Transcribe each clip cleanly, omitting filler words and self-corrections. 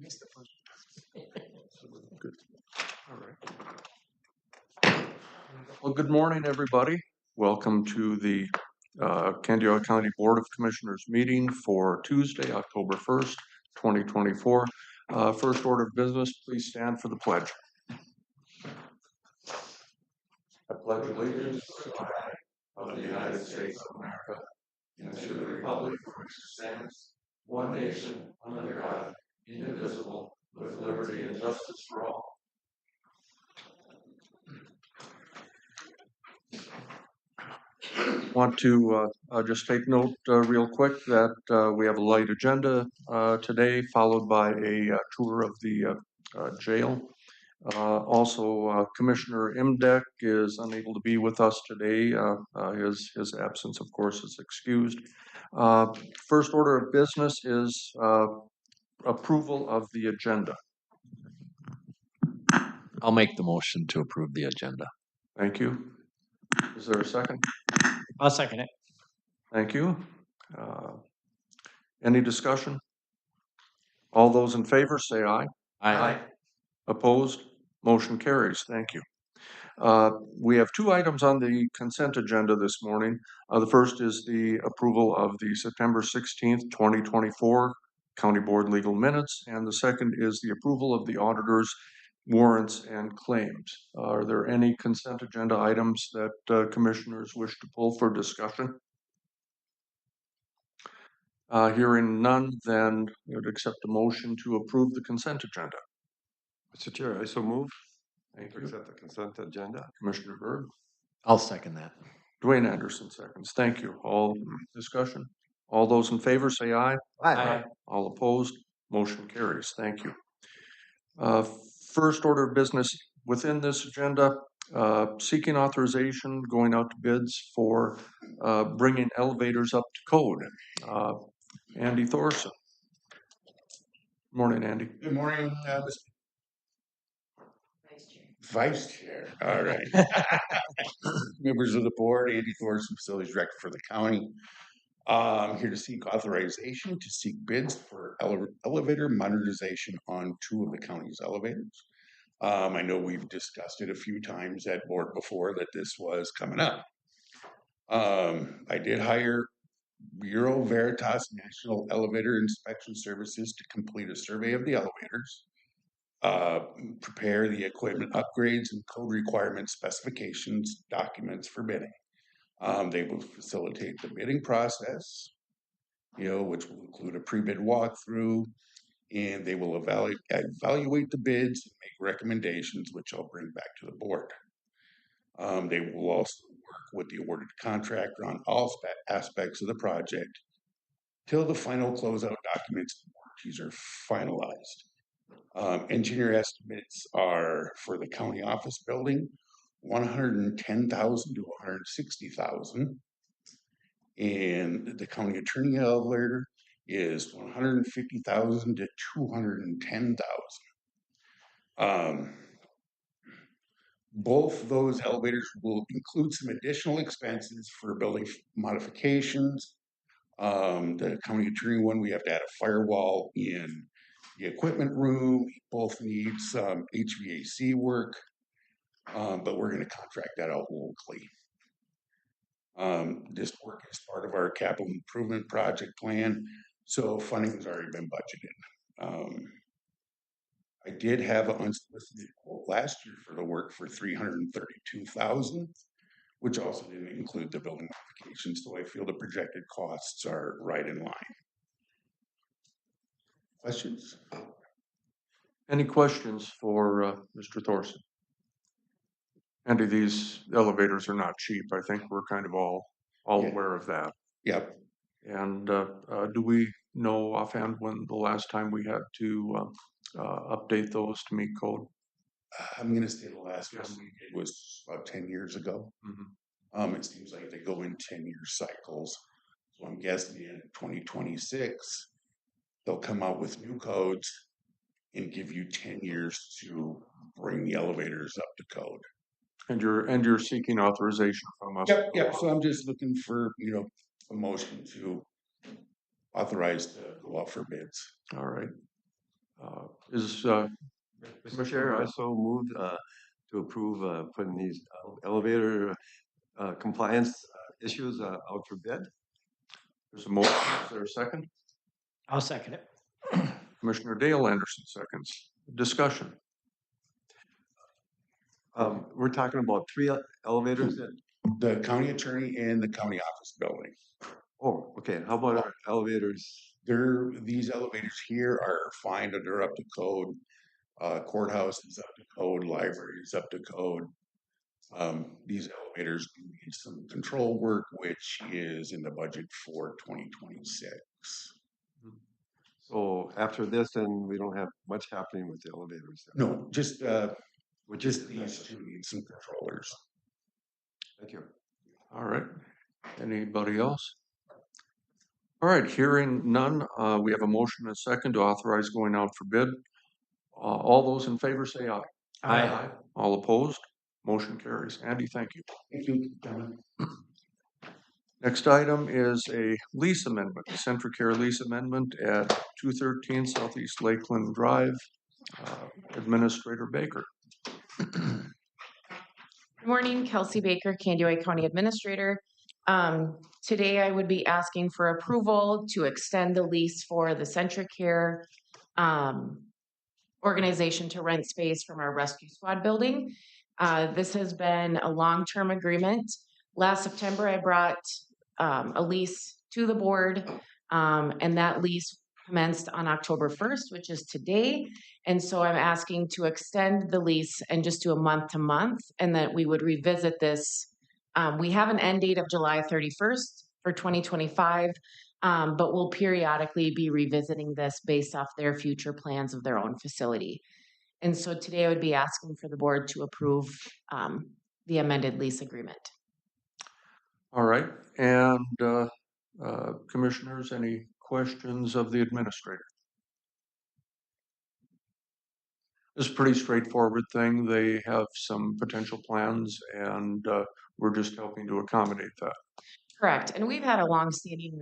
Missed the first. Good. All right. Well, good morning, everybody. Welcome to the Candiota County Board of Commissioners meeting for Tuesday, October 1st, 2024. First order of business, please stand for the pledge. I pledge allegiance to the flag of the United States of America and to the republic for which it stands, one nation, under God, indivisible, with liberty and justice for all. Want to just take note real quick that we have a light agenda today, followed by a tour of the jail. Also, Commissioner Imdek is unable to be with us today. His absence, of course, is excused. First order of business is approval of the agenda. I'll make the motion to approve the agenda. Thank you. Is there a second? I'll second it. Thank you. Any discussion? All those in favor say aye. Aye. Opposed? Motion carries. Thank you. We have two items on the consent agenda this morning. The first is the approval of the September 16th, 2024 County Board legal minutes, and the second is the approval of the auditor's warrants and claims. Are there any consent agenda items that commissioners wish to pull for discussion? Hearing none, then I would accept a motion to approve the consent agenda. Mr. Chair, I so move Thank to you. accept the consent agenda. Commissioner Berg. I'll second that. Dwayne Anderson seconds. Thank you. All discussion? All those in favor say aye. Aye. All opposed? Motion carries. Thank you. First order of business within this agenda, seeking authorization, going out to bids for bringing elevators up to code. Andy Thorson. Morning, Andy. Good morning, Mr. Vice Chair. All right. Members of the board, Andy Thorson, Facilities Director for the county. I'm here to seek authorization to seek bids for elevator modernization on two of the county's elevators. I know we've discussed it a few times at board before that this was coming up. I did hire Bureau Veritas National Elevator Inspection Services to complete a survey of the elevators, prepare the equipment upgrades and code requirement specifications documents for bidding. They will facilitate the bidding process, which will include a pre-bid walkthrough, and they will evaluate the bids and make recommendations, which I'll bring back to the board. They will also work with the awarded contractor on all aspects of the project till the final closeout documents and warranties are finalized. Engineer estimates are for the county office building, $110,000 to $160,000, and the county attorney elevator is $150,000 to $210,000. Both those elevators will include some additional expenses for building modifications. The county attorney one, we have to add a firewall in the equipment room. Both need some HVAC work, but we're going to contract that out locally. This work is part of our capital improvement project plan, so funding has already been budgeted. I did have an unsolicited quote last year for the work for $332,000, which also didn't include the building modifications, so I feel the projected costs are right in line. Questions? Any questions for Mr. Thorson? Andy, these elevators are not cheap. I think we're kind of all Yeah. aware of that. Yep. And do we know offhand when the last time we had to update those to meet code? I'm going to say the last one we did was about 10 years ago. Mm-hmm. It seems like they go in 10-year cycles. So I'm guessing in 2026, they'll come out with new codes and give you 10 years to bring the elevators up to code. And you're seeking authorization from us? Yep. So I'm just looking for, a motion to authorize to go out for bids. All right. Is, Mr. Commissioner Chair, I Brown. so moved to approve putting these elevator compliance issues out for bid. there's a motion, is there a second? I'll second it. Commissioner Dale Anderson seconds. Discussion. We're talking about three elevators that, The county attorney and the county office building. oh, okay, how about our elevators? These elevators here are fine, and they're up to code. Courthouse is up to code, library is up to code. These elevators need some control work, which is in the budget for 2026. So after this, then we don't have much happening with the elevators. No, just Which is just these two need some controllers. Thank you. All right. Anybody else? All right, hearing none, we have a motion and a second to authorize going out for bid. All those in favor say aye. Aye. All opposed? Motion carries. Andy, thank you. Thank you, gentlemen. Next item is a lease amendment, Centricare lease amendment at 213 Southeast Lakeland Drive. Administrator Baker. Good morning, Kelsey Baker, Candioi County Administrator. Today I would be asking for approval to extend the lease for the Centricare organization to rent space from our rescue squad building. This has been a long-term agreement. Last September, I brought a lease to the board, and that lease commenced on October 1st, which is today. And so I'm asking to extend the lease and just do a month to month, and that we would revisit this. We have an end date of July 31st for 2025, but we'll periodically be revisiting this based off their future plans of their own facility. And so today I would be asking for the board to approve the amended lease agreement. All right, and commissioners, any questions of the administrator? It's a pretty straightforward thing. They have some potential plans and we're just helping to accommodate that. Correct. And we've had a longstanding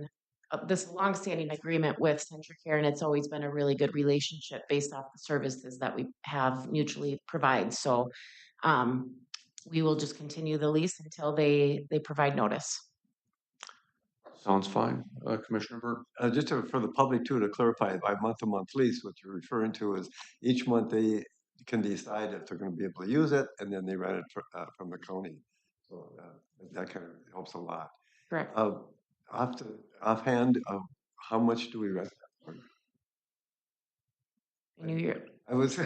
agreement with Centricare, and it's always been a really good relationship based off the services that we have mutually provide. So we will just continue the lease until they provide notice. Sounds fine. Commissioner Burke. Just for the public too, to clarify, by month-to-month lease, what you're referring to is each month they can decide if they're going to be able to use it, and then they rent it from the county. So that kind of helps a lot. Correct. Offhand, how much do we rent that for? New Year. I was,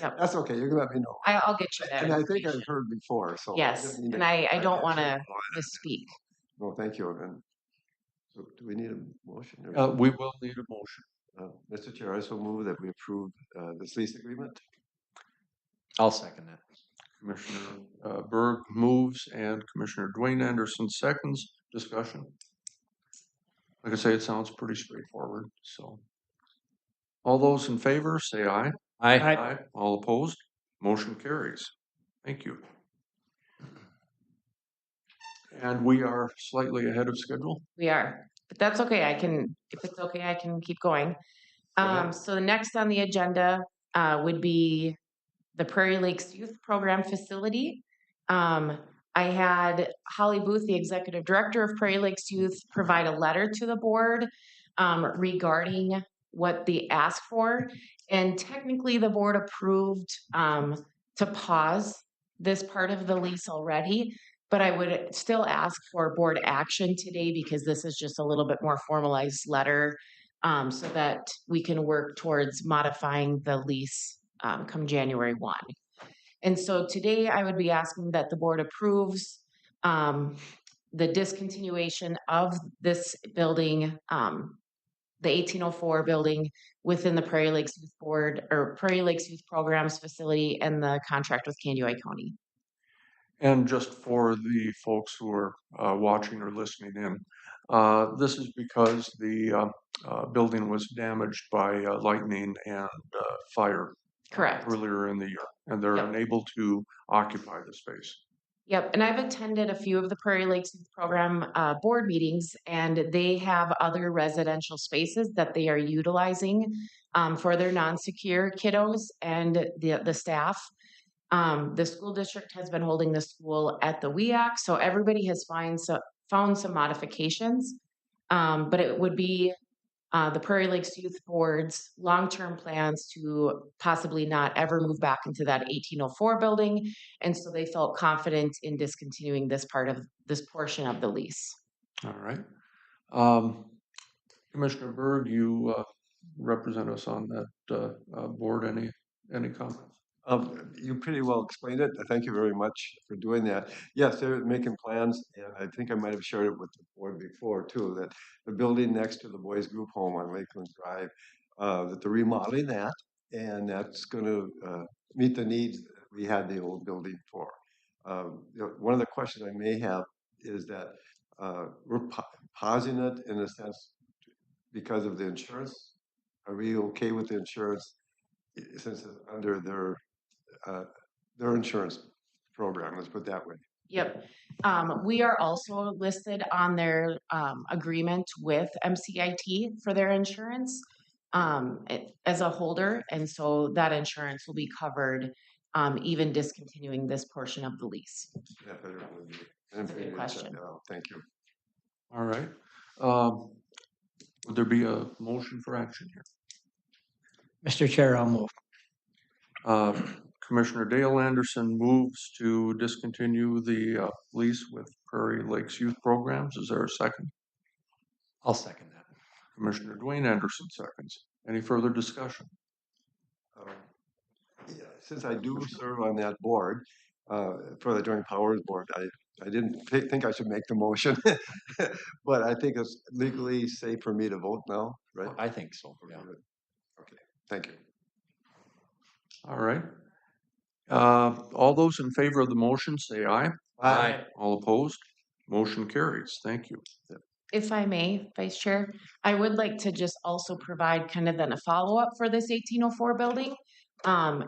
Yep. that's okay, you can let me know. I'll get you that. And I think I've information. heard before, so. Yes, and I don't want to misspeak. No, thank you, and so do we need a motion? or- We will need a motion. Mr. Chair, I so move that we approve this lease agreement. I'll second that. Commissioner Berg moves and Commissioner Dwayne Anderson seconds. Discussion. Like I say, it sounds pretty straightforward, so. All those in favor, say aye. Aye. All opposed? Motion carries. Thank you. And we are slightly ahead of schedule. We are, but that's okay. If it's okay, I can keep going. So the next on the agenda would be the Prairie Lakes Youth Program Facility. I had Holly Booth, the Executive Director of Prairie Lakes Youth, provide a letter to the board regarding what they asked for. And technically the board approved to pause this part of the lease already, but I would still ask for board action today because this is just a little bit more formalized letter so that we can work towards modifying the lease come January 1. And so today I would be asking that the board approves the discontinuation of this building, the 1804 building within the Prairie Lakes Youth Board or Prairie Lakes Youth Programs facility and the contract with Candioi County. And just for the folks who are watching or listening in, this is because the building was damaged by lightning and fire. Correct. Earlier in the year, and they're Yep. unable to occupy the space. Yep, and I've attended a few of the Prairie Lakes Youth Program board meetings, and they have other residential spaces that they are utilizing for their non-secure kiddos and the staff. The school district has been holding the school at the WEAC, so everybody has found some modifications. But it would be the Prairie Lakes Youth Board's long-term plans to possibly not ever move back into that 1804 building. And so they felt confident in discontinuing this portion of the lease. All right. Commissioner Berg, you represent us on that board. Any comments? You pretty well explained it. Thank you very much for doing that. Yes, they're making plans, and I think I might have shared it with the board before too, that the building next to the boys group home on Lakeland Drive, that they're remodeling that, and that's gonna meet the needs that we had the old building for. One of the questions I may have is that we're pausing it in a sense because of the insurance. Are we okay with the insurance since it's under their insurance program, let's put it that way? Yep. We are also listed on their agreement with MCIT for their insurance as a holder. And so that insurance will be covered even discontinuing this portion of the lease. Yeah, better would be. That's a good question. Thank you. All right. Would there be a motion for action here? Mr. Chair, I'll move. Commissioner Dale Anderson moves to discontinue the lease with Prairie Lakes Youth Programs. Is there a second? I'll second that. Commissioner Dwayne Anderson seconds. Any further discussion? Yeah, since I do serve on that board, for the Joint Powers Board, I didn't think I should make the motion, but I think it's legally safe for me to vote now, right? I think so, yeah. Okay, thank you. All right. All those in favor of the motion say aye. Aye. All opposed? Motion carries. Thank you. If I may, Vice Chair, I would like to just also provide kind of then a follow-up for this 1804 building.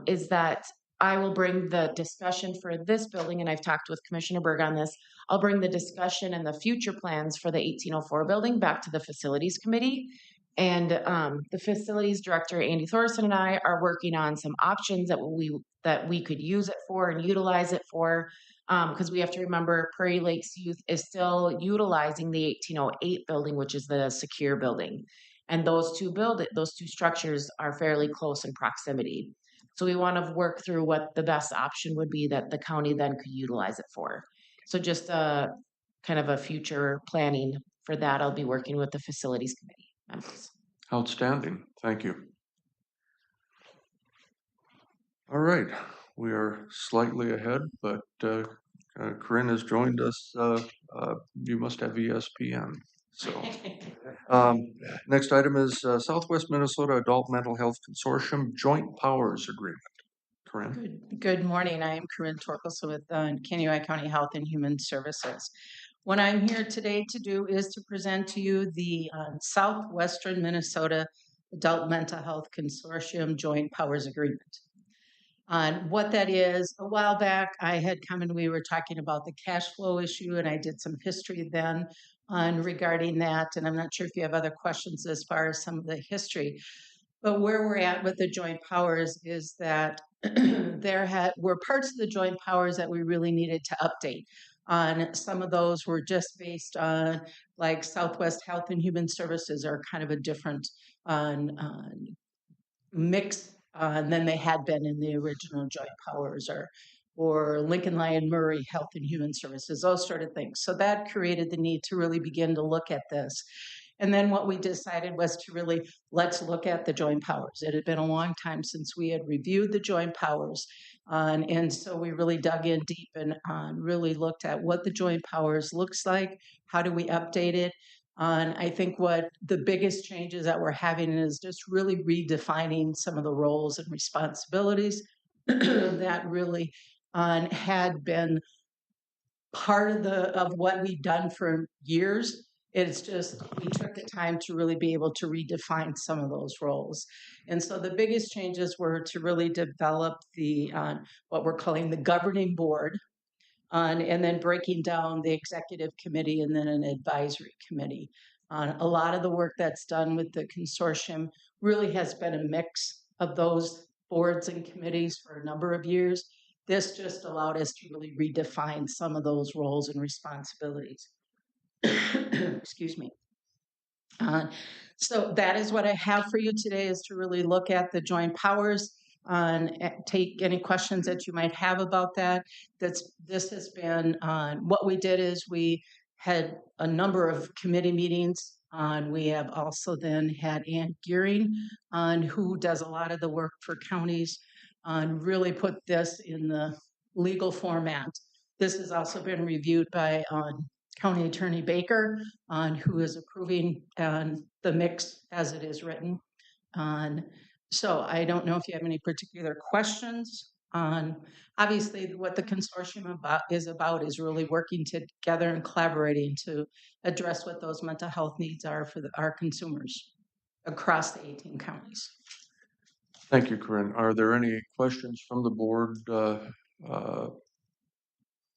Is that I will bring the discussion for this building, and I've talked with Commissioner Berg on this. I'll bring the discussion and the future plans for the 1804 building back to the Facilities Committee. And the Facilities Director, Andy Thorson, and I are working on some options that we could use it for and utilize it for. Because we have to remember Prairie Lakes Youth is still utilizing the 1808 building, which is the secure building. And those two structures are fairly close in proximity. So we want to work through what the best option would be that the county then could utilize it for. So just kind of a future planning for that. I'll be working with the Facilities Committee members. Outstanding. Thank you. All right. We are slightly ahead, but Corinne has joined us. You must have ESPN. So next item is Southwest Minnesota Adult Mental Health Consortium Joint Powers Agreement. Corinne. Good morning. I am Corinne Torkelson with Kaneohe County Health and Human Services. What I'm here today to do is to present to you the Southwestern Minnesota Adult Mental Health Consortium Joint Powers Agreement. What that is, a while back, I had come and we were talking about the cash flow issue, and I did some history then regarding that. And I'm not sure if you have other questions as far as some of the history. But where we're at with the joint powers is that there were parts of the joint powers that we really needed to update. Some of those were just based on, like Southwest Health and Human Services are kind of a different mix than they had been in the original joint powers, or Lincoln Lyon Murray Health and Human Services, those sort of things. So that created the need to really begin to look at this. And then what we decided was to really, let's look at the joint powers. It had been a long time since we had reviewed the joint powers. And so we really dug in deep and really looked at what the joint powers looks like, how do we update it. I think what the biggest changes that we're having is just really redefining some of the roles and responsibilities that really had been part of what we've done for years. It's just we took the time to really be able to redefine some of those roles. And so the biggest changes were to really develop the what we're calling the governing board, and then breaking down the executive committee and then an advisory committee. A lot of the work that's done with the consortium really has been a mix of those boards and committees for a number of years. This just allowed us to really redefine some of those roles and responsibilities. Excuse me. So that is what I have for you today, is to really look at the joint powers and take any questions that you might have about that. This has been, what we did is we had a number of committee meetings. We have also then had Ann Gearing, who does a lot of the work for counties, and really put this in the legal format. This has also been reviewed by County Attorney Baker, who is approving the mix as it is written. So I don't know if you have any particular questions on, obviously what the consortium is really working together and collaborating to address what those mental health needs are for our consumers across the 18 counties. Thank you, Corinne. Are there any questions from the board on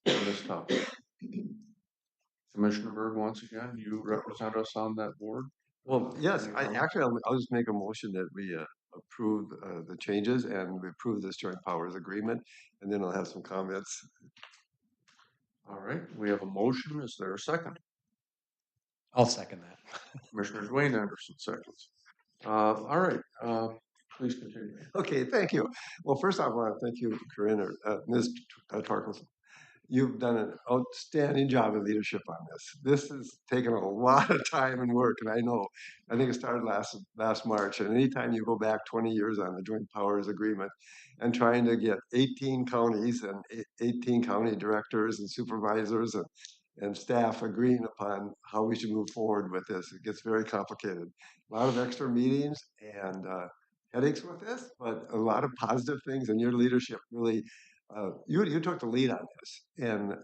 this topic? Commissioner Berg, once again, you represent us on that board. Well, yes, Any comments? I'll just make a motion that we approve the changes and we approve this joint powers agreement, and then I'll have some comments. All right, we have a motion. Is there a second? I'll second that. Commissioner Dwayne Anderson seconds. All right, please continue. Okay, thank you. Well, first off, I want to thank you, Corinne, or Ms. Torkelson. You've done an outstanding job of leadership on this. This has taken a lot of time and work, and I think it started last March. And anytime you go back 20 years on the Joint Powers Agreement and trying to get 18 counties and 18 county directors and supervisors and staff agreeing upon how we should move forward with this, it gets very complicated. A lot of extra meetings and headaches with this, but a lot of positive things, and your leadership really. You took the lead on this, and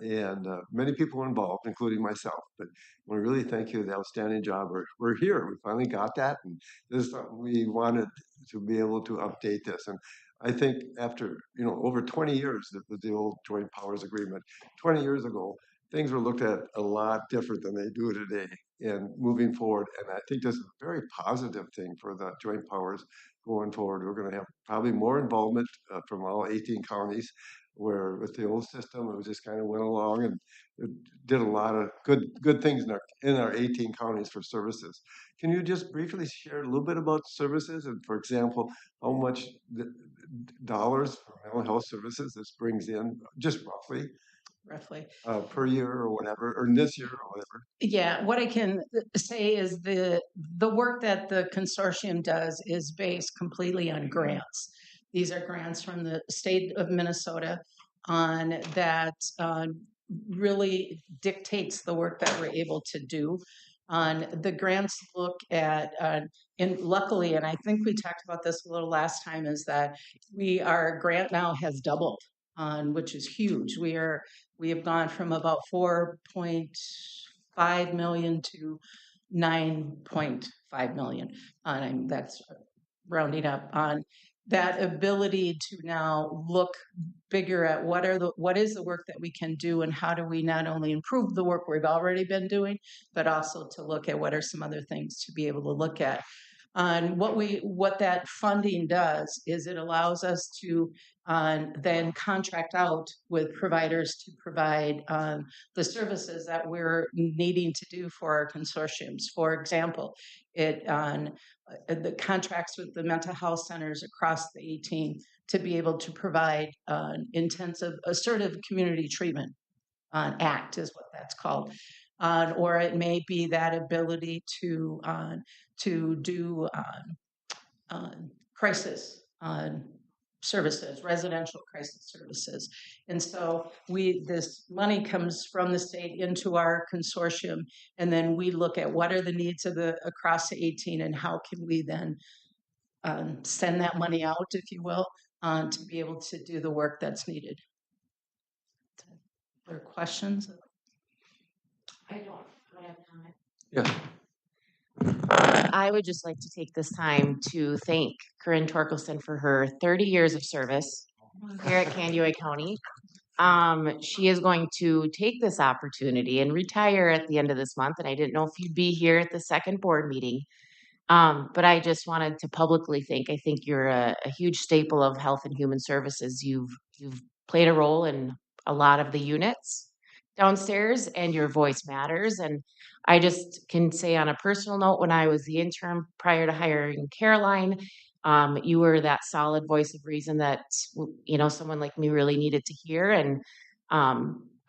many people were involved, including myself. But we really thank you for the outstanding job. We're here. We finally got that, and this is something we wanted to be able to update this. And I think after over 20 years with the old Joint Powers Agreement, 20 years ago, things were looked at a lot different than they do today. And moving forward, and I think this is a very positive thing for the joint powers going forward. We're going to have probably more involvement from all 18 counties, where with the old system, it just kind of went along and it did a lot of good things in our 18 counties for services. Can you just briefly share a little bit about services, and for example, how much dollars for mental health services this brings in, just roughly? Per year or whatever, or this year or whatever. Yeah, what I can say is the work that the consortium does is based completely on grants. These are grants from the state of Minnesota on that really dictates the work that we're able to do. The grants look at, and luckily, and I think we talked about this a little last time, is that our grant now has doubled, which is huge. We have gone from about 4.5 million to 9.5 million. That's rounding up on that ability to now look bigger at what is the work that we can do, and how do we not only improve the work we've already been doing, but also to look at what are some other things to be able to look at. And what that funding does is it allows us to then contract out with providers to provide the services that we're needing to do for our consortiums. For example, the contracts with the mental health centers across the 18 to be able to provide intensive assertive community treatment. ACT is what that's called. Or it may be that ability to do crisis services, residential crisis services. And so this money comes from the state into our consortium, and then we look at what are the needs of across the 18, and how can we then send that money out, if you will, to be able to do the work that's needed. Are there questions? I don't have a comment. Yes. I would just like to take this time to thank Corinne Torkelson for her 30 years of service here at Candioi County. she is going to take this opportunity and retire at the end of this month. And I didn't know if you'd be here at the second board meeting. But I just wanted to publicly thank, I think you're a huge staple of Health and Human Services. You've played a role in a lot of the units downstairs, and your voice matters. And I just can say on a personal note, when I was the interim prior to hiring Caroline, you were that solid voice of reason that someone like me really needed to hear. And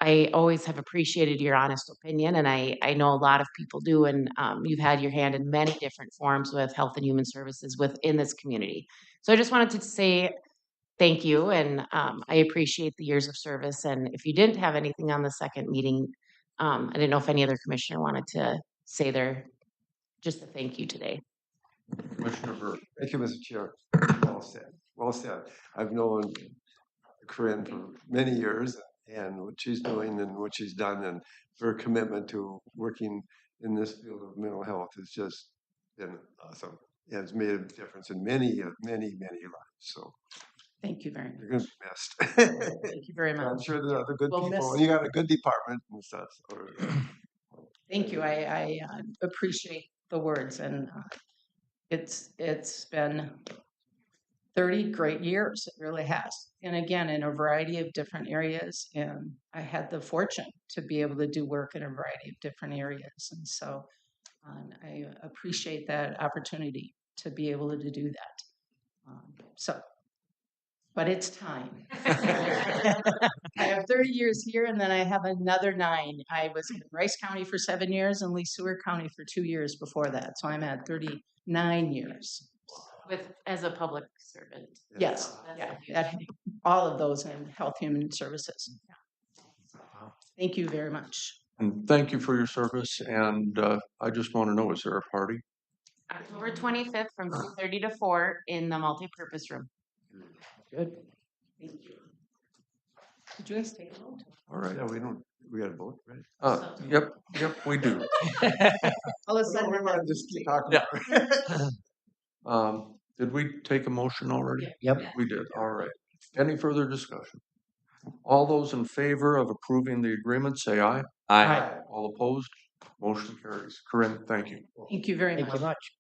I always have appreciated your honest opinion, and I know a lot of people do. And you've had your hand in many different forms with Health and Human Services within this community. So I just wanted to say thank you, and I appreciate the years of service. And if you didn't have anything on the second meeting, I didn't know if any other commissioner wanted to say just a thank you today. Commissioner Burke. Thank you, Mr. Chair. Well said. Well said. I've known Corinne for many years, and what she's doing and what she's done, and her commitment to working in this field of mental health has just been awesome. It has made a difference in many lives. So Thank you very much. you're going to be missed. Thank you very I'm much. sure there are other good We'll people, miss- and you got a good department and stuff. So, Thank you. I appreciate the words, and it's been 30 great years. It really has. And again, in a variety of different areas. And I had the fortune to be able to do work in a variety of different areas. And so I appreciate that opportunity to be able to do that. But it's time. I have 30 years here, and then I have another 9. I was in Rice County for 7 years and Lee Seward County for 2 years before that. So I'm at 39 years. As a public servant. Yes, all of those in Health Human Services. Thank you very much. And thank you for your service. And I just want to know, is there a party? October 25th from 2:30 to 4 in the multipurpose room. Good. Thank you. Did you guys stay alone? All right. yeah, we got a vote, right? Yep, we do. All of a sudden, We're gonna just keep talking. Did we take a motion already? Yep. We did. All right. Any further discussion? All those in favor of approving the agreement, say aye. All opposed? Motion carries. Corinne, thank you. Thank you very Thank you much. much.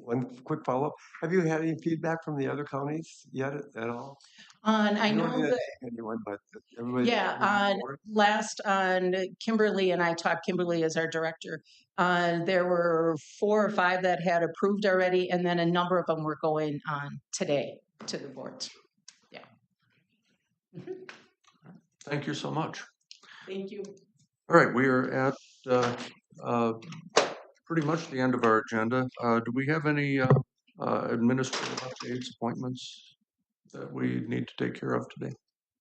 One quick follow-up. Have you had any feedback from the other counties yet at all? I You don't know need to that. name anyone, but everybody. Yeah, last on Kimberly and I talked. Kimberly is our director. There were 4 or 5 that had approved already, and then a number of them were going on today to the boards. Yeah. Thank you so much. Thank you. All right, we are at pretty much the end of our agenda. Do we have any administrative updates, appointments that we need to take care of today?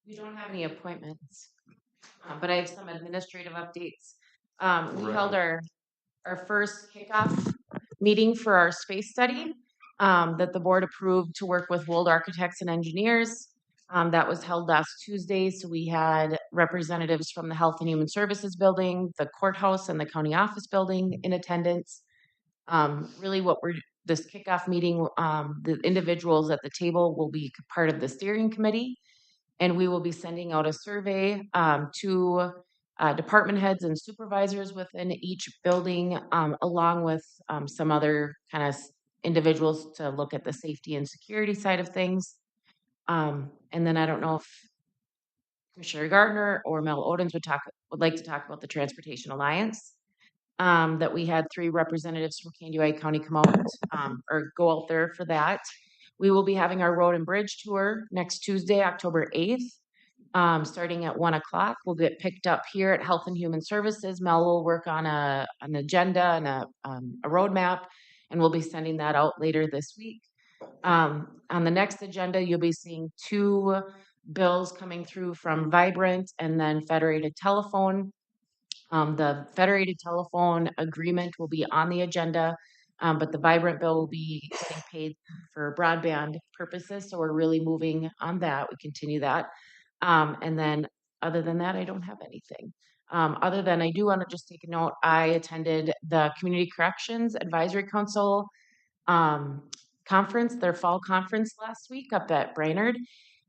We don't have any appointments, but I have some administrative updates. We Right. held our first kickoff meeting for our space study that the board approved to work with Wold Architects and Engineers. That was held last Tuesday. So we had representatives from the Health and Human Services building, the courthouse, and the county office building in attendance. Really this kickoff meeting, the individuals at the table will be part of the steering committee, and we will be sending out a survey to department heads and supervisors within each building, along with some other kind of individuals to look at the safety and security side of things. And then I don't know if Commissioner Gardner or Mel Odens would like to talk about the Transportation Alliance. That we had 3 representatives from Kandiyohi County come out or go out there for that. We will be having our road and bridge tour next Tuesday, October 8th, starting at 1:00. We'll get picked up here at Health and Human Services. Mel will work on an agenda and a roadmap, and we'll be sending that out later this week. On the next agenda, you'll be seeing 2 bills coming through from Vibrant and then Federated Telephone. The Federated Telephone agreement will be on the agenda, but the Vibrant bill will be getting paid for broadband purposes. So we're really moving on that. We continue that. And then other than that, I don't have anything. Other than I do want to just take a note, I attended the Community Corrections Advisory Council conference, their fall conference last week up at Brainerd.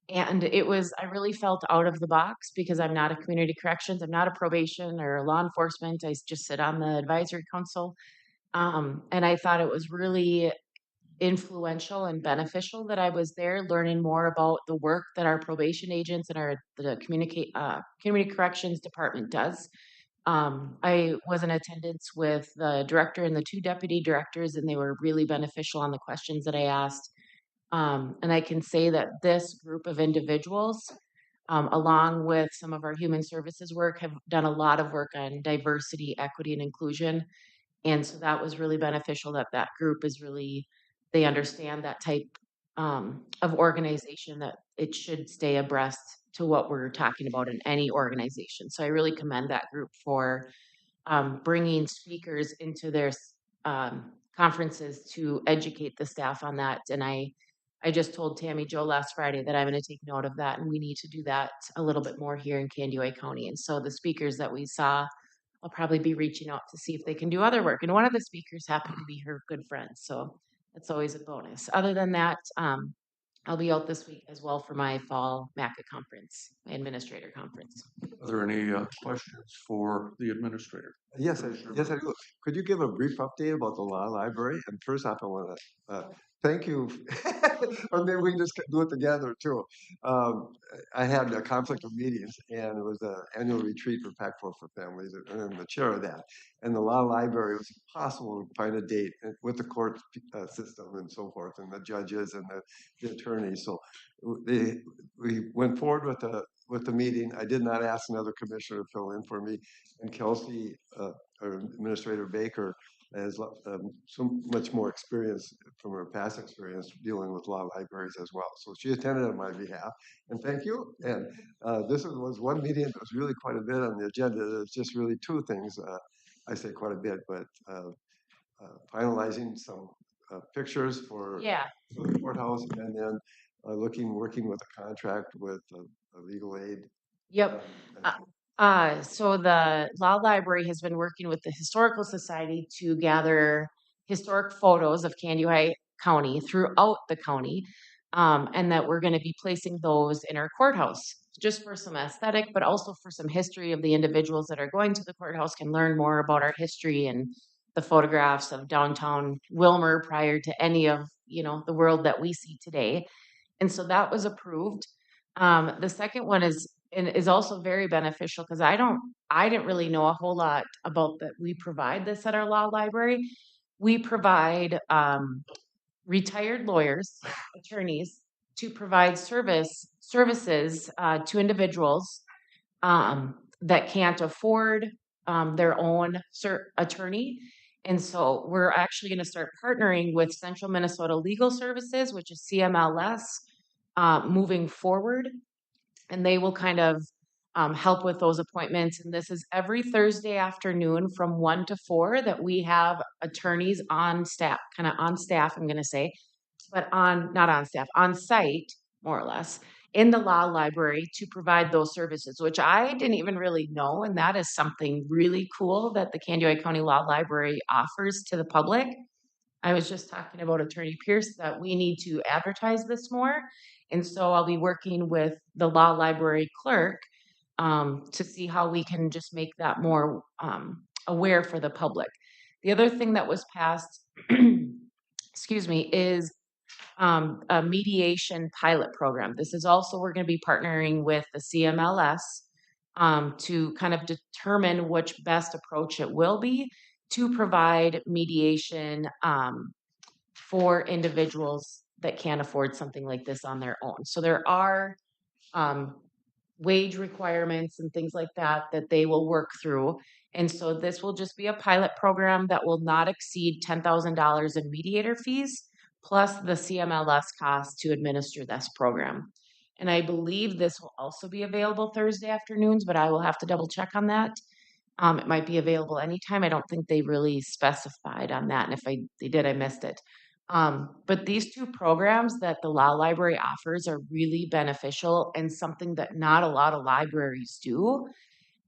And I really felt out of the box because I'm not a community corrections, I'm not a probation or law enforcement. Just sit on the advisory council. And I thought it was really influential and beneficial that I was there learning more about the work that our probation agents and community corrections department does. I was in attendance with the director and the two deputy directors, and they were really beneficial on the questions that I asked. And I can say that this group of individuals, along with some of our human services work, have done a lot of work on diversity, equity, and inclusion. And so that was really beneficial that that group is really, they understand that type of organization, that it should stay abreast to what we're talking about in any organization. So I really commend that group for bringing speakers into their conferences to educate the staff on that. And I just told Tammy Joe last Friday that I'm going to take note of that, and we need to do that a little bit more here in Candioi County. And so the speakers that we saw, I'll probably be reaching out to see if they can do other work. And one of the speakers happened to be her good friend, so that's always a bonus. Other than that, I'll be out this week as well for my fall MACA conference, my administrator conference. Are there any questions for the administrator? Yes, yes, I do. Could you give a brief update about the law library? And first off, I want to thank you, or maybe we can just do it together too. I had a conflict of meetings, and it was an annual retreat for PAC4 for families, and I'm the chair of that. And the law library, it was impossible to find a date with the court system and so forth, and the judges and the attorneys. So we went forward with the meeting. I did not ask another commissioner to fill in for me, and Kelsey, or Administrator Baker, has so much more experience from her past experience dealing with law libraries as well. So she attended on my behalf, and thank you. And this was one meeting that was really quite a bit on the agenda. There's just really two things. I say quite a bit, but finalizing some pictures for the courthouse, and then working with a contract with a legal aid. Yep. So the law library has been working with the Historical Society to gather historic photos of Candioi County throughout the county, and that we're going to be placing those in our courthouse just for some aesthetic, but also for some history of the individuals that are going to the courthouse can learn more about our history and the photographs of downtown Wilmer prior to any of the world that we see today. And so that was approved. The second one is also very beneficial because I didn't really know a whole lot about that. We provide this at our law library. We provide retired lawyers, attorneys, to provide services to individuals that can't afford their own attorney. And so we're actually going to start partnering with Central Minnesota Legal Services, which is CMLS, moving forward. And they will kind of help with those appointments. And this is every Thursday afternoon from 1 to 4 that we have attorneys on staff, I'm going to say, but not on staff, on site, more or less, in the law library to provide those services, which I didn't even really know. And that is something really cool that the Candioi County Law Library offers to the public. I was just talking about Attorney Pierce that we need to advertise this more. And so I'll be working with the law library clerk to see how we can just make that more aware for the public. The other thing that was passed, excuse me, is a mediation pilot program. This is also, we're going to be partnering with the CMLS to kind of determine which best approach it will be to provide mediation for individuals that can't afford something like this on their own. So there are wage requirements and things like that they will work through. And so this will just be a pilot program that will not exceed $10,000 in mediator fees, plus the CMLS cost to administer this program. And I believe this will also be available Thursday afternoons, but I will have to double check on that. It might be available anytime. I don't think they really specified on that. And if they did, I missed it. But these two programs that the law library offers are really beneficial and something that not a lot of libraries do.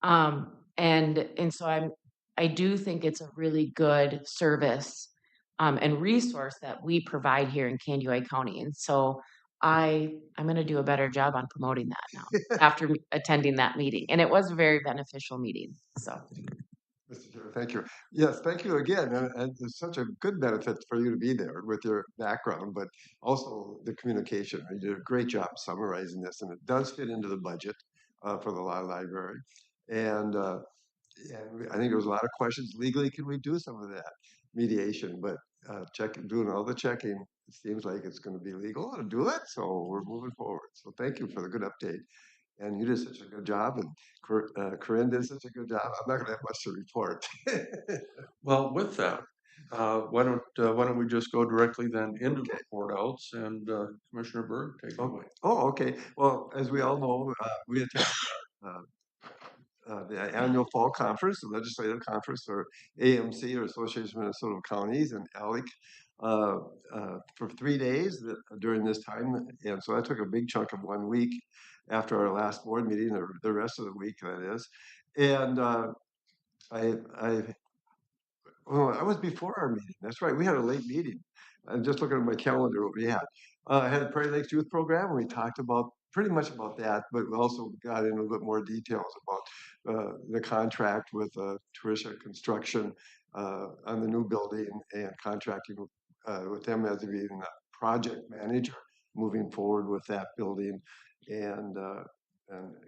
And so I do think it's a really good service and resource that we provide here in Candioi County. And so I'm going to do a better job on promoting that now after attending that meeting. And it was a very beneficial meeting. So Mr. Chair, thank you. Yes, thank you again. And it's such a good benefit for you to be there with your background, but also the communication. You did a great job summarizing this, and it does fit into the budget for the law library. And I think there was a lot of questions. Legally, can we do some of that mediation? But doing all the checking, it seems like it's going to be legal to do it. So we're moving forward. So thank you for the good update. And you did such a good job, and Corinne did such a good job. I'm not going to have much to report. Well, with that, why don't we just go directly then into the report outs, and Commissioner Berg, take it away. Oh, okay. Well, as we all know, we attended the annual fall conference, the legislative conference, or AMC, or Association of Minnesota Counties, and ALEC, for 3 days during this time. And so I took a big chunk of 1 week after our last board meeting, or the rest of the week, that is. And I was before our meeting. That's right. We had a late meeting. I'm just looking at my calendar what we had. I had the Prairie Lakes Youth Program. We talked about pretty much about that, but we also got into a bit more details about the contract with Turisha Construction on the new building, and contracting with them as being a project manager moving forward with that building, and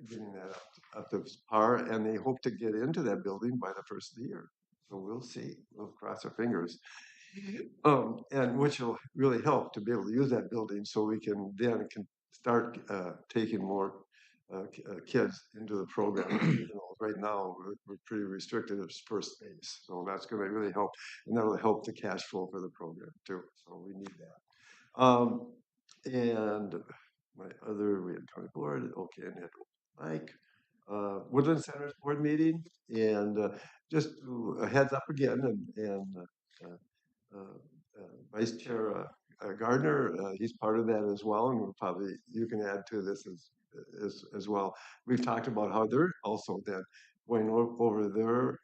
getting that up to par. And they hope to get into that building by the first of the year. So we'll see. We'll cross our fingers. And which will really help to be able to use that building, so we can start taking more kids into the program. Right now we're pretty restricted as first base, so that's going to really help, and that'll help the cash flow for the program too. So we need that. And we had county board, okay, and Mike. Woodland Center's board meeting, and just a heads up again, and Vice Chair Gardner, he's part of that as well, and you can add to this as well. We've talked about how they're also then going over their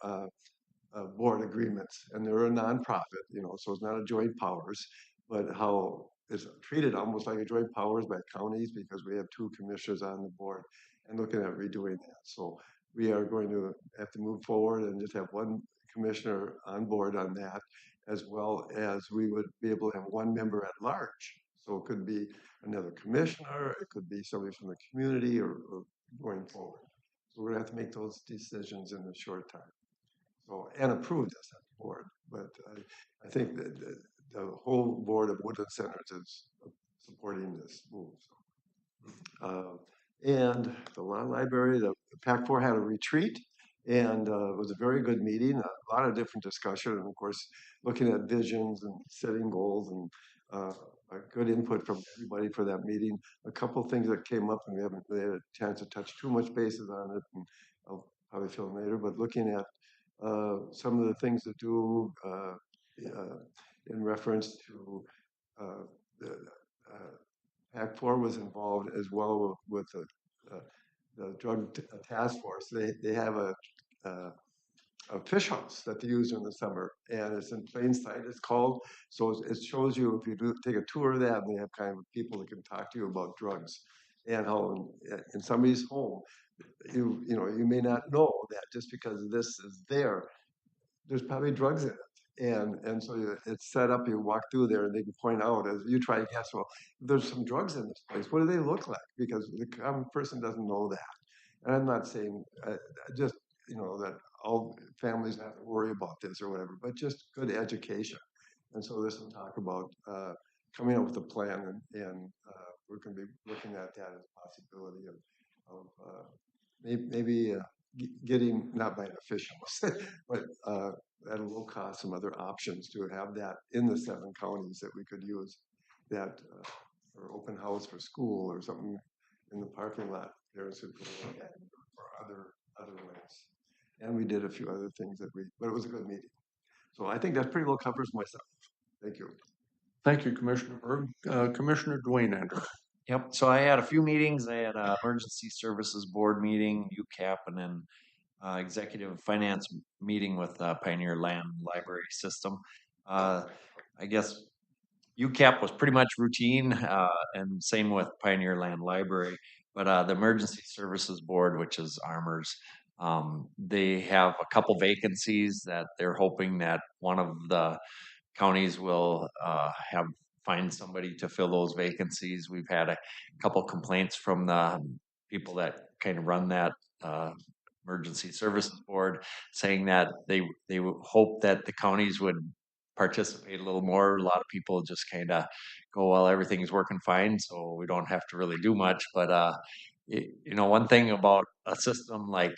board agreements, and they're a nonprofit, so it's not a joint powers, but how it's treated almost like a joint powers by counties, because we have 2 commissioners on the board, and looking at redoing that. So we are going to have to move forward and just have 1 commissioner on board on that, as well as we would be able to have 1 member at large. So it could be another commissioner, it could be somebody from the community, or going forward. So we're gonna have to make those decisions in a short time. So, and approve this at the board. But I think that the whole board of Woodland Centers is supporting this move. And the law library, the PAC4 had a retreat, and it was a very good meeting. A lot of different discussion, and of course, looking at visions and setting goals, and a good input from everybody for that meeting. A couple of things that came up, and we haven't really had a chance to touch too much bases on it, and I'll probably fill in later. But looking at some of the things to do in reference to the PAC4 was involved as well with the drug task force. They have a fish house that they use in the summer, and it's in plain sight, it's called. So it shows you, if you take a tour of that, and they have kind of people that can talk to you about drugs, and how in somebody's home, you may not know that just because this is there's probably drugs in it. And so it's set up, you walk through there, and they can point out, as you try to guess, well, there's some drugs in this place. What do they look like? Because the common person doesn't know that. And I'm not saying just, that all families have to worry about this or whatever, but just good education. And so this will talk about coming up with a plan, and we're going to be looking at that as a possibility of maybe getting, not by an official, but at a low cost, some other options to have that in the 7 counties that we could use that for open house for school, or something in the parking lot. Parents could go look at it, or other ways. And we did a few other things but it was a good meeting. So I think that pretty well covers myself. Thank you. Thank you, Commissioner Berg. Commissioner Dwayne Andrew. Yep. So I had a few meetings. I had a emergency services board meeting, UCAP, and then executive finance meeting with Pioneer Land Library System. I guess UCAP was pretty much routine, and same with Pioneer Land Library. But the Emergency Services Board, which is Armors, they have a couple vacancies that they're hoping that one of the counties will have find somebody to fill those vacancies. We've had a couple complaints from the people that kind of run that emergency services board, saying that they would hope that the counties would participate a little more. A lot of people just kind of go, well, everything's working fine, so we don't have to really do much. But one thing about a system like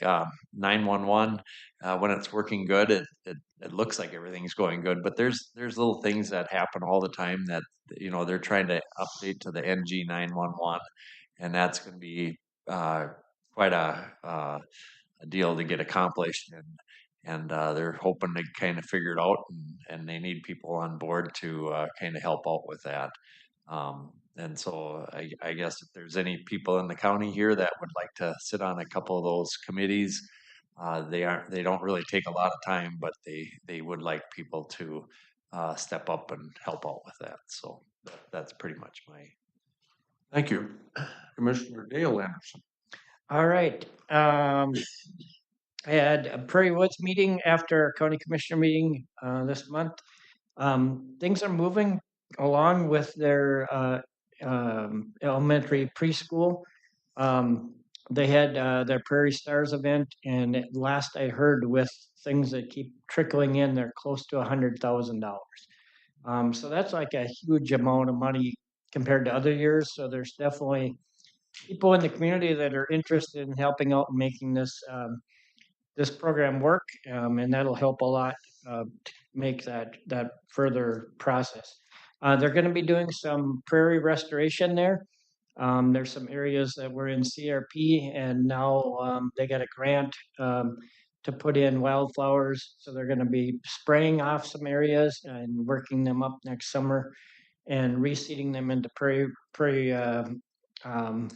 911, when it's working good, it looks like everything's going good. But there's little things that happen all the time that they're trying to update to the NG 911, and that's going to be quite a deal to get accomplished, and they're hoping to kind of figure it out, and they need people on board to kind of help out with that. And so I guess if there's any people in the county here that would like to sit on a couple of those committees, they don't really take a lot of time, but they would like people to step up and help out with that. So that's pretty much my. Thank you. Commissioner Dale Anderson. All right. I had a Prairie Woods meeting after our county commissioner meeting this month. Things are moving along with their elementary preschool. They had their Prairie Stars event, and at last I heard, with things that keep trickling in, they're close to $100,000. So that's like a huge amount of money compared to other years. So there's definitely people in the community that are interested in helping out and making this program work, and that'll help a lot to make that further process. They're going to be doing some prairie restoration there. There's some areas that were in CRP, and now they got a grant to put in wildflowers. So they're going to be spraying off some areas and working them up next summer, and reseeding them into prairie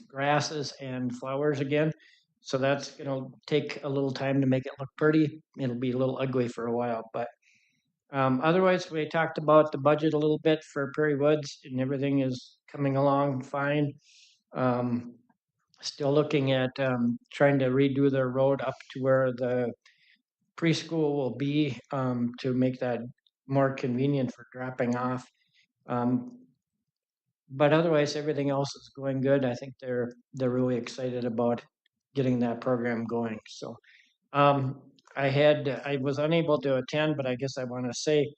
grasses and flowers again. So that's going to take a little time to make it look pretty. It'll be a little ugly for a while, but otherwise, we talked about the budget a little bit for Prairie Woods, and everything is coming along fine. Still looking at trying to redo their road up to where the preschool will be, to make that more convenient for dropping off. But otherwise, everything else is going good. I think they're really excited about getting that program going. So I was unable to attend, but I guess I want to say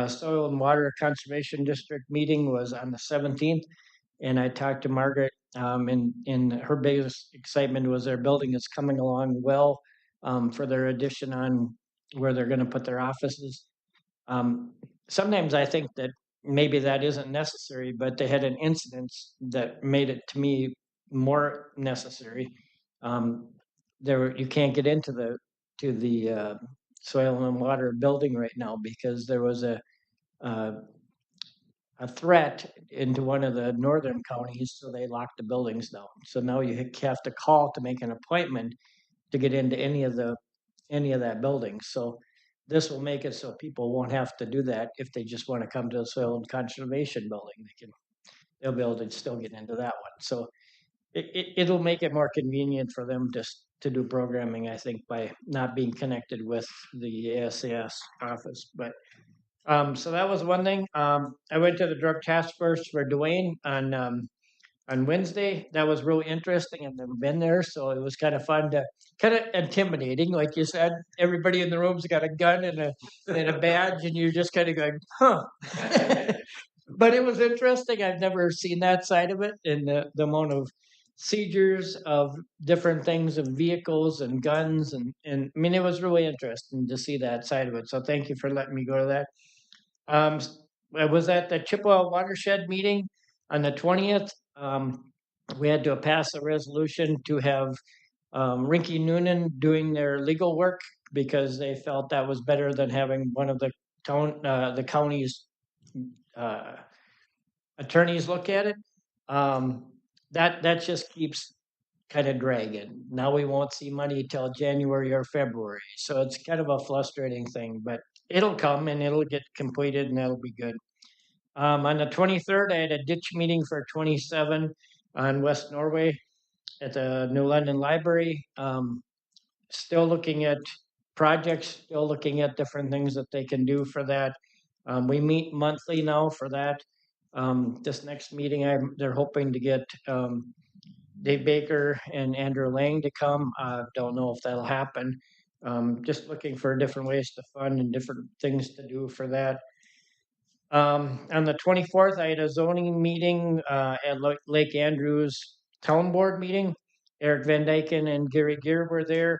Soil and Water Conservation District meeting was on the 17th, and I talked to Margaret, and her biggest excitement was their building is coming along well for their addition on where they're going to put their offices. Sometimes I think that maybe that isn't necessary, but they had an incident that made it, to me, more necessary. You can't get into the soil and water building right now because there was a threat into one of the northern counties, so they locked the buildings down. So now you have to call to make an appointment to get into any of that building. So this will make it so people won't have to do that if they just want to come to the soil and conservation building. They'll be able to still get into that one. So it'll make it more convenient for them to do programming, I think, by not being connected with the ASAS office. But so that was one thing. I went to the drug task force for Dwayne on Wednesday. That was really interesting. I've never been there, so it was kind of fun kind of intimidating. Like you said, everybody in the room's got a gun and a badge, and you're just kind of going, huh. But it was interesting. I've never seen that side of it, and the amount of seizures of different things, of vehicles and guns, and I mean, it was really interesting to see that side of it. So thank you for letting me go to that. I was at the Chippewa Watershed meeting on the 20th. We had to pass a resolution to have Rinky Noonan doing their legal work because they felt that was better than having one of the county's attorneys look at it. That just keeps kind of dragging. Now we won't see money till January or February. So it's kind of a frustrating thing, but it'll come and it'll get completed and that'll be good. On the 23rd, I had a ditch meeting for 27 on West Norway at the New London Library. Still looking at projects, still looking at different things that they can do for that. We meet monthly now for that. This next meeting, they're hoping to get Dave Baker and Andrew Lang to come. Don't know if that'll happen. Just looking for different ways to fund and different things to do for that. On the 24th, I had a zoning meeting at Lake Andrews Town Board meeting. Eric Van Dyken and Gary Gear were there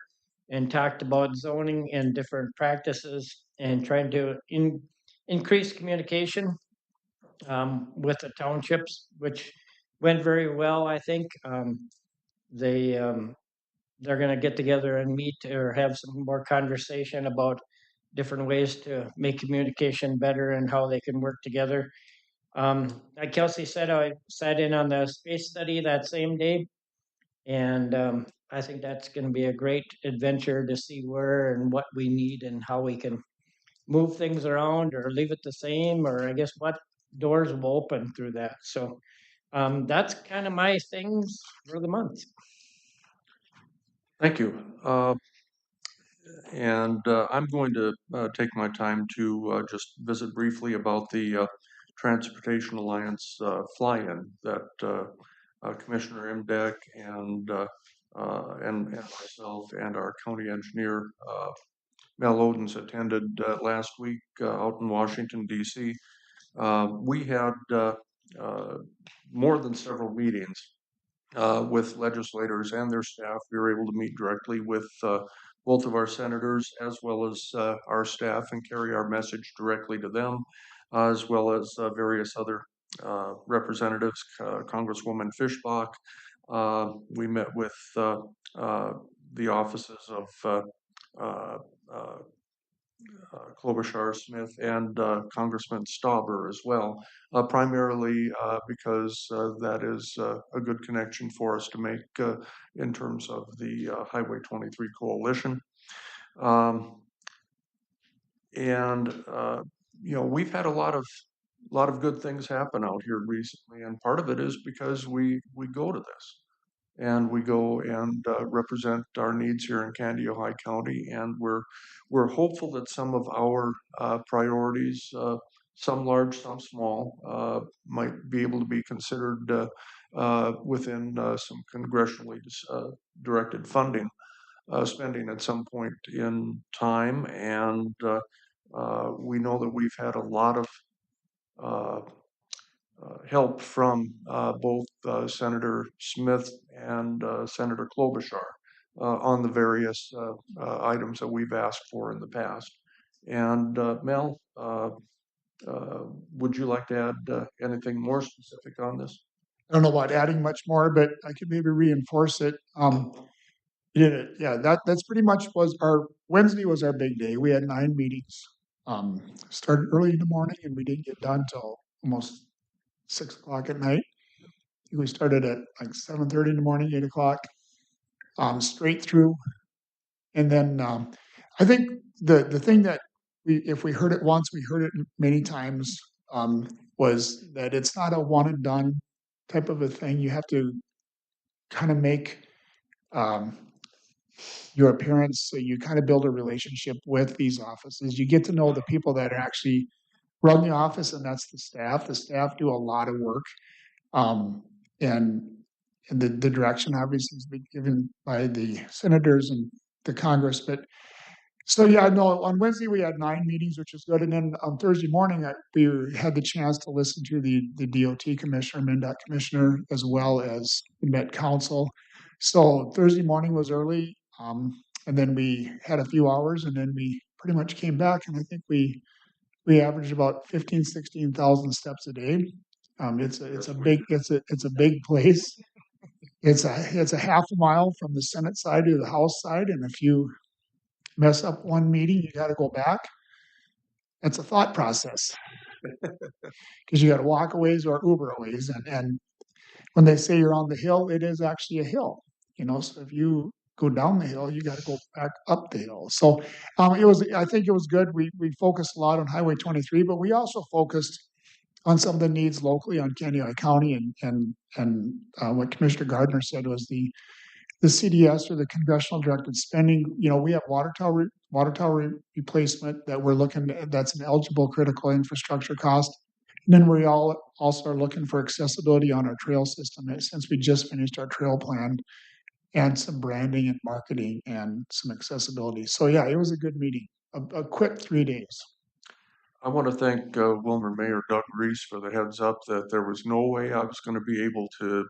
and talked about zoning and different practices and trying to increase communication with the townships, which went very well, I think. They're going to get together and meet or have some more conversation about different ways to make communication better and how they can work together. Like Kelsey said, I sat in on the space study that same day, and I think that's going to be a great adventure to see where and what we need and how we can move things around or leave it the same, or I guess what doors will open through that. So that's kind of my things for the month. Thank you. I'm going to take my time to just visit briefly about the Transportation Alliance fly-in that Commissioner Imdeck and myself and our county engineer Mel Odens attended last week out in Washington, D.C. We had more than several meetings with legislators and their staff. We were able to meet directly with both of our senators as well as our staff and carry our message directly to them, as well as various other representatives, Congresswoman Fishbach. We met with the offices of Klobuchar Smith and Congressman Stauber as well, primarily because that is a good connection for us to make in terms of the Highway 23 coalition. We've had a lot of good things happen out here recently, and part of it is because we go to this. And we go and represent our needs here in Kandiyohi County, and we're hopeful that some of our priorities, some large, some small, might be able to be considered within some congressionally directed funding, spending at some point in time. And we know that we've had a lot of help from both Senator Smith and Senator Klobuchar on the various items that we've asked for in the past. And Mel, would you like to add anything more specific on this? I don't know about adding much more, but I could maybe reinforce it. Yeah, that's pretty much Wednesday was our big day. We had 9 meetings. Started early in the morning and we didn't get done till almost 6 o'clock at night. We started at like 7:30 in the morning, 8 o'clock, straight through. And then I think the thing that if we heard it once, we heard it many times, was that it's not a one and done type of a thing. You have to kind of make your appearance, so you kind of build a relationship with these offices. You get to know the people that actually run the office, and that's the staff. The staff do a lot of work, and the direction obviously has been given by the senators and the Congress. But so yeah, no. On Wednesday we had 9 meetings, which was good, and then on Thursday morning we had the chance to listen to the DOT commissioner, MnDOT commissioner, as well as the Met Council. So Thursday morning was early, and then we had a few hours, and then we pretty much came back, and I think we averaged about 16,000 steps a day. It's a big place. It's a half a mile from the Senate side to the House side, and if you mess up one meeting, you got to go back. It's a thought process because you got to walk a ways or Uber a ways, and when they say you're on the hill, it is actually a hill. So if you go down the hill, you got to go back up the hill. So I think it was good. We focused a lot on Highway 23, but we also focused on some of the needs locally on Kennesaw County and what Commissioner Gardner said was the CDS or the congressional directed spending. You know, we have water tower replacement that we're looking at, that's an eligible critical infrastructure cost. And then we also are looking for accessibility on our trail system since we just finished our trail plan and some branding and marketing and some accessibility. So yeah, it was a good meeting, a quick 3 days. I want to thank Wilmer Mayor Doug Reese for the heads up that there was no way I was going to be able to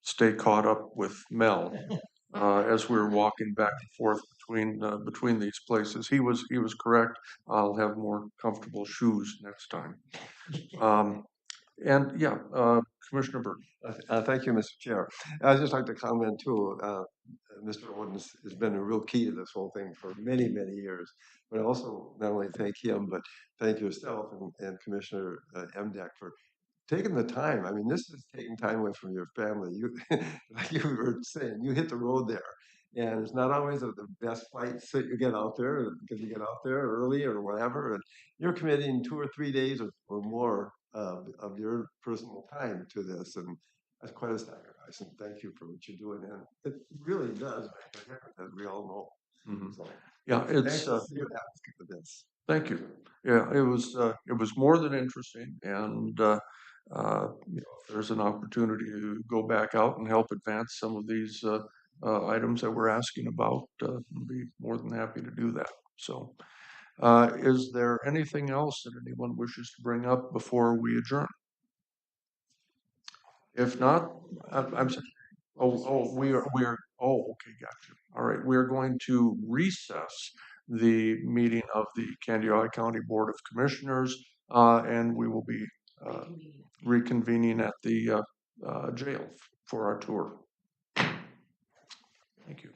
stay caught up with Mel as we were walking back and forth between these places. He was correct. I'll have more comfortable shoes next time. And yeah, Commissioner Burke. Thank you, Mr. Chair. I'd just like to comment too. Mr. Odens has been a real key to this whole thing for many, many years. But I also not only thank him, but thank yourself and Commissioner MDEC for taking the time. I mean, this is taking time away from your family. You, like you were saying, you hit the road there. And it's not always the best flights that you get out there because you get out there early or whatever. And you're committing 2 or 3 days or more of your personal time to this. And that's quite a sacrifice. And thank you for what you're doing. And it really does make a difference, as we all know. Mhm. So, Yeah, it's you're asking for this. thank you. Yeah, it was more than interesting, and you know, if there's an opportunity to go back out and help advance some of these items that we're asking about, I'd be more than happy to do that. So, is there anything else that anyone wishes to bring up before we adjourn? If not, I'm sorry. We are, okay, gotcha. All right, we are going to recess the meeting of the Candiota County Board of Commissioners, and we will be reconvening at the jail for our tour. Thank you.